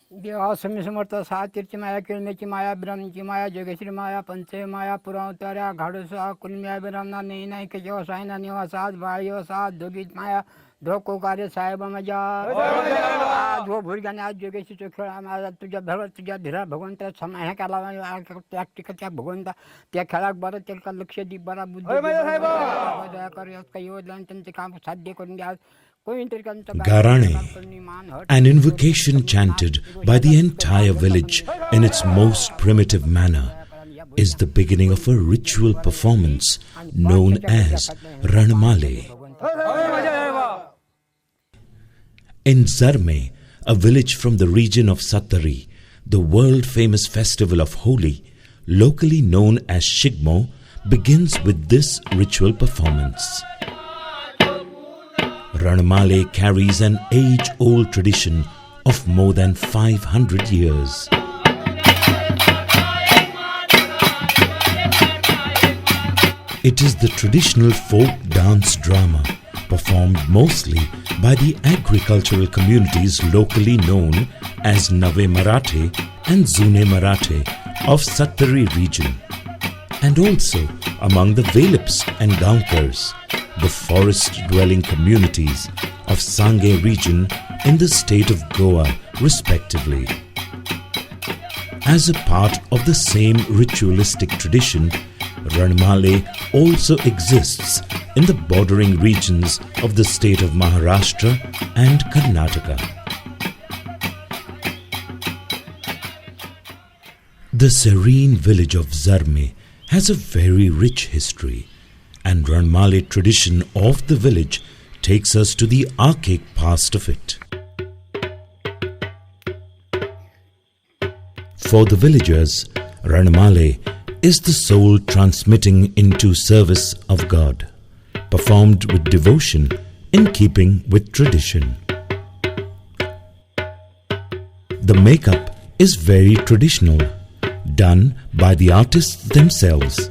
देवा स्वामी समर्थ सातीरची माया किरण्याची माया ब्रह्मची माया जोगेश्वरी माया पंचे माया पुरावताऱ्या घाडोसा कुलम्या बिरामना नाही नाही के जेव्हा सायना निवासात बाळीवासात दोघीच माया धोको कार्य साहेब माझ्या धो भुरग्याने आज जोगेशीचा खेळ माझा तुझ्या धीरा भगवंता समाया केला त्या भगवंता त्या खेळात बरं त्याला लक्ष दे बरा बुद्धी दया कर काही योजना त्यांचे काम साध्य करून द्या. Garane, an invocation chanted by the entire village in its most primitive manner, is the beginning of a ritual performance known as Ranmale. In Zarme, a village from the region of Sattari, the world-famous festival of Holi, locally known as Shigmo, begins with this ritual performance. Ranmale carries an age-old tradition of more than 500 years. It is the traditional folk dance drama performed mostly by the agricultural communities locally known as Nave Marathe and Zune Marathe of Sattari region, and also among the Velips and Gaunkars, the forest-dwelling communities of Sangeet region in the state of Goa, respectively. As a part of the same ritualistic tradition, Ranmale also exists in the bordering regions of the state of Maharashtra and Karnataka. The serene village of Zarme has a very rich history, and Ranmale tradition of the village takes us to the archaic past of it. For the villagers, Ranmale is the soul transmitting into service of God, performed with devotion in keeping with tradition. The makeup is very traditional, done by the artists themselves.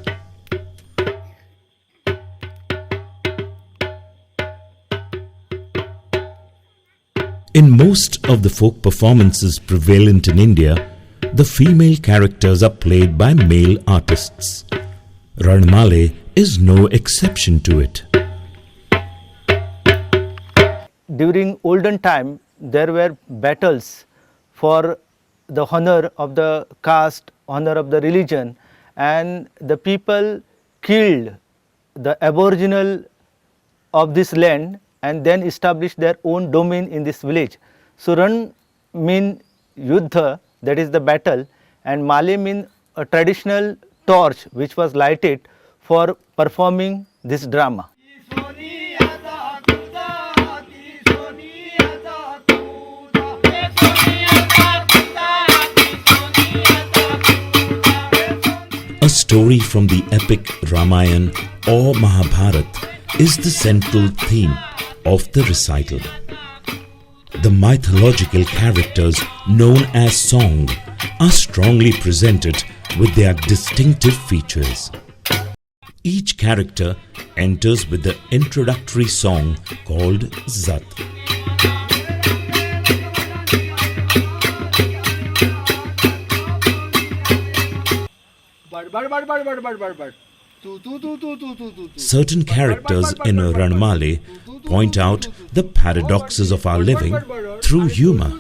In most of the folk performances prevalent in India, the female characters are played by male artists. Ranmale is no exception to it. During olden time, there were battles for the honor of the caste, honor of the religion, and the people killed the aboriginal of this land and then established their own domain in this village. So Ran mean Yuddha, that is the battle, and Male mean a traditional torch which was lighted for performing this drama. A story from the epic Ramayana or Mahabharata is the central theme of the recital. The mythological characters known as song are strongly presented with their distinctive features. Each character enters with the introductory song called Zat. Certain characters in Ranmale point out the paradoxes of our living through humor.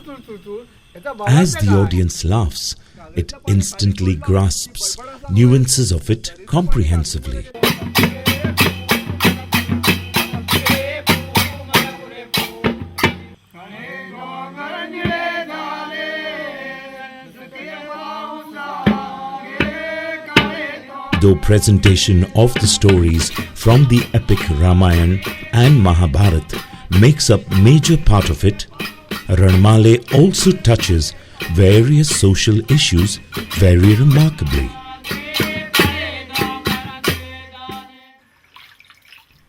As the audience laughs, it instantly grasps nuances of it comprehensively. Though presentation of the stories from the epic Ramayana and Mahabharata makes up major part of it, Ranmale also touches various social issues very remarkably.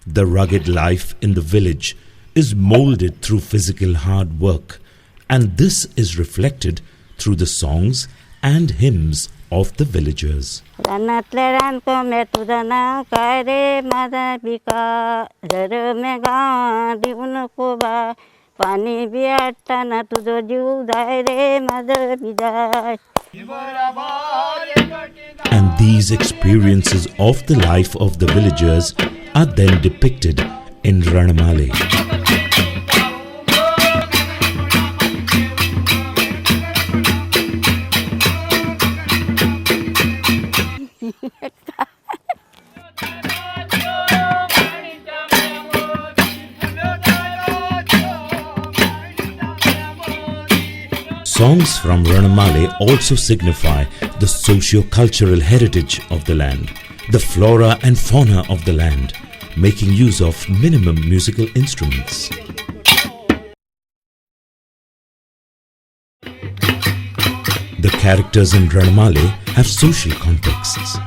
The rugged life in the village is molded through physical hard work, and this is reflected through the songs and hymns of the villagers. पाणी बियाटाना तुझं जीव जाय रे माझं बिजाय. And these experiences of the life of the villagers are then depicted in Ranmale. Songs from Ranmale also signify the socio-cultural heritage of the land, the flora and fauna of the land, making use of minimum musical instruments. The characters in Ranmale have social contexts.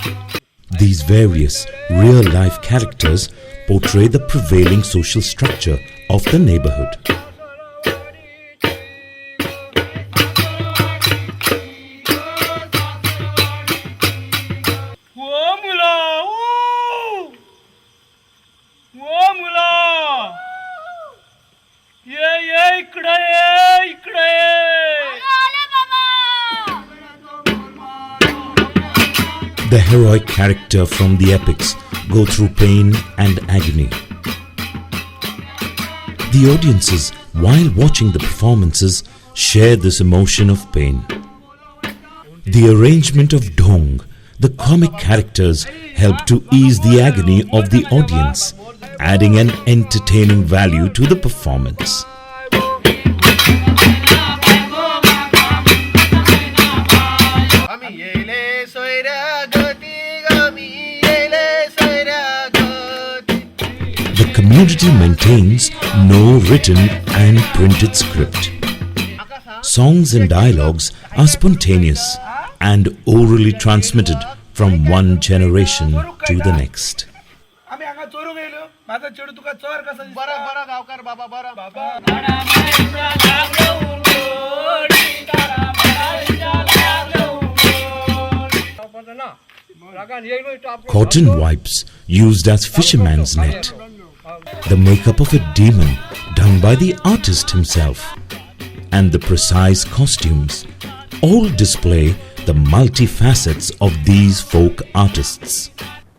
These various real-life characters portray the prevailing social structure of the neighborhood. The heroic character from the epics go through pain and agony. The audiences, while watching the performances, share this emotion of pain. The arrangement of Dhong, the comic characters, help to ease the agony of the audience, adding an entertaining value to the performance. The community maintains no written and printed script. Songs and dialogues are spontaneous and orally transmitted from one generation to the next. Cotton wipes used as fisherman's net. The makeup of a demon done by the artist himself. And the precise costumes all display the multifacets of these folk artists.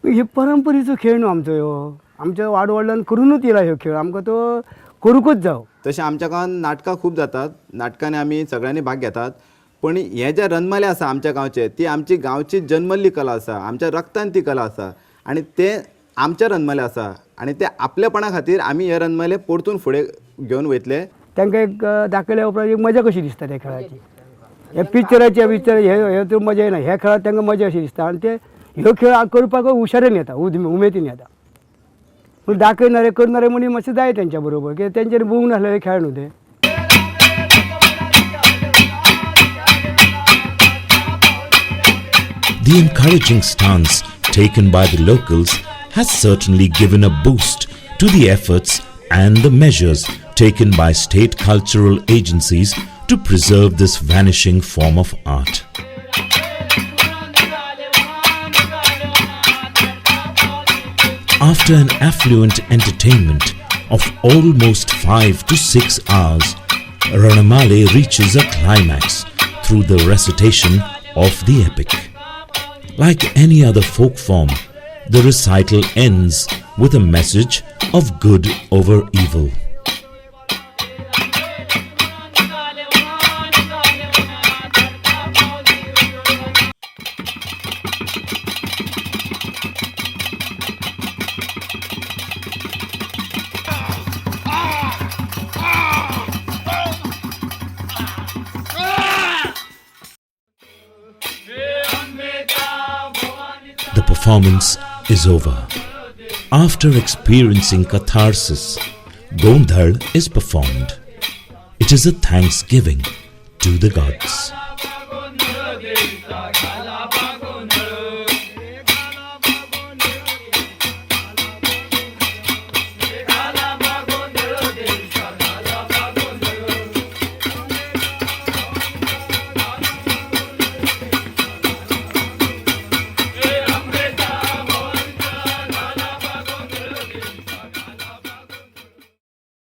हे परंपरेचो खेळ न्हू आमचो आमच्या वाडवडिलांन करूनच येला ह्यो खेळ आमकां तो करूकच जावो. तशें आमच्या गांवांत नाटकां खूब जातात, नाटकांनी आमी सगळ्यांनी भाग घेतात. पण हे जे रनमाले आसा आमच्या गांवचे ती आमची गांवची जन्मल्ली कला आसा, आमच्या रक्तान ती कला आसा आनी ते आमचे रनमाले आसा आनी ते आपलेपणा खातीर आमी हे रनमाले परतून फुडें घेवन वयतले. तांकां एक दाखयल्या उपरांत एक मजा कशी दिसता त्या खेळाची. हे पिक्चराची हे तर मजा येना, ह्या खेळात तांकां मजा अशी दिसता आनी ते ह्यो खेळ करपाक हुशारेन येता, उमेदीन येता. पूण दाखयणारे करणारे मनीस मातशे जाय तेंच्या बरोबर, कित्याक तेंचेर बूंक नासलेले खेळ न्हू ते. The encouraging stance taken by the locals has certainly given a boost to the efforts and the measures taken by state cultural agencies to preserve this vanishing form of art. After an affluent entertainment of almost 5 to 6 hours, Ranmale reaches a climax through the recitation of the epic. Like any other folk form, the recital ends with a message of good over evil. The performance is over. After experiencing catharsis, Gondhal is performed. It is a thanksgiving to the gods.